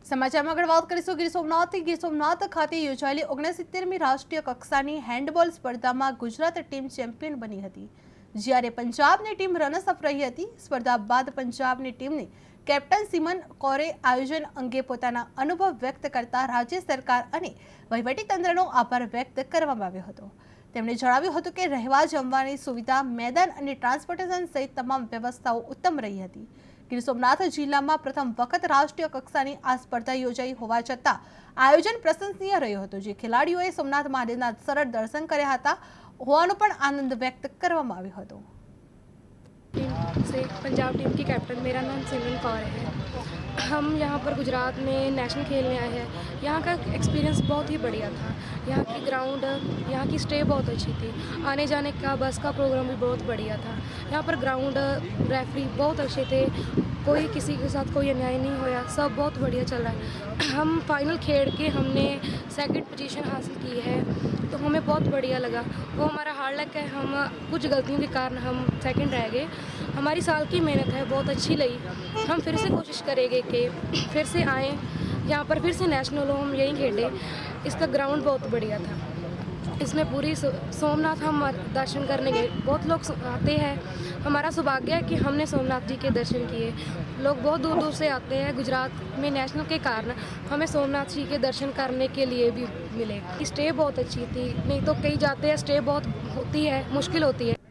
સમાચારમાં આગળ વાત કરીશું ગીર સોમનાથ ખાતે યોજાયેલી 69મી રાષ્ટ્રીય કક્ષાની હેન્ડબોલ સ્પર્ધામાં ગુજરાત ટીમ ચેમ્પિયન બની હતી, જ્યારે પંજાબની ટીમ રનર્સઅપ રહી હતી। સ્પર્ધા બાદ પંજાબની ટીમની કેપ્ટન સિમન કૌરે આયોજન અંગે પોતાના અનુભવ વ્યક્ત કરતા રાજ્ય સરકાર અને વહીવટીતંત્રનો આભાર વ્યક્ત કરવામાં આવ્યો હતો। તેમણે જણાવ્યું હતું કે રહેવા જમવાની સુવિધા, મેદાન અને ટ્રાન્સપોર્ટેશન સહિત તમામ વ્યવસ્થાઓ ઉત્તમ રહી હતી। ગીર સોમનાથ જિલ્લામાં પ્રથમ વખત રાષ્ટ્રીય કક્ષાની આ સ્પર્ધા યોજાઈ હોવા છતાં આયોજન પ્રશંસનીય રહ્યું હતું, જે ખેલાડીઓએ સોમનાથ મહાદેવના સરળ દર્શન કર્યા હતા હોવાનો પણ આનંદ વ્યક્ત કરવામાં આવ્યો હતો। से पंजाब टीम की कैप्टन, मेरा नाम सिमरन कौर है। हम यहाँ पर गुजरात में नेशनल खेलने आए हैं। यहाँ का एक्सपीरियंस बहुत ही बढ़िया था। यहाँ की ग्राउंड, यहाँ की स्टे बहुत अच्छी थी। आने जाने का बस का प्रोग्राम भी बहुत बढ़िया था। यहाँ पर ग्राउंड, रेफरी बहुत अच्छे थे। कोई किसी के साथ कोई अन्याय नहीं होया, सब बहुत बढ़िया चल रहा है। हम फाइनल खेल के हमने सेकंड पोजीशन हासिल की है, तो हमें बहुत बढ़िया लगा। वो हमारा हार्ड लक है, हम कुछ गलतियों के कारण हम सेकंड रह गए। हमारी साल की मेहनत है, बहुत अच्छी लगी। हम फिर से कोशिश करेंगे कि फिर से आएँ यहाँ पर, फिर से नेशनल हो, हम यहीं खेलें। इसका ग्राउंड बहुत बढ़िया था। इसमें पूरी सोमनाथ हम दर्शन करने गए, बहुत लोग आते हैं। हमारा सौभाग्य है कि हमने सोमनाथ जी के दर्शन किए। लोग बहुत दूर दूर से आते हैं। गुजरात में नेशनल के कारण हमें सोमनाथ जी के दर्शन करने के लिए भी मिले। स्टे बहुत अच्छी थी, नहीं तो कहीं जाते हैं स्टे बहुत होती है, मुश्किल होती है।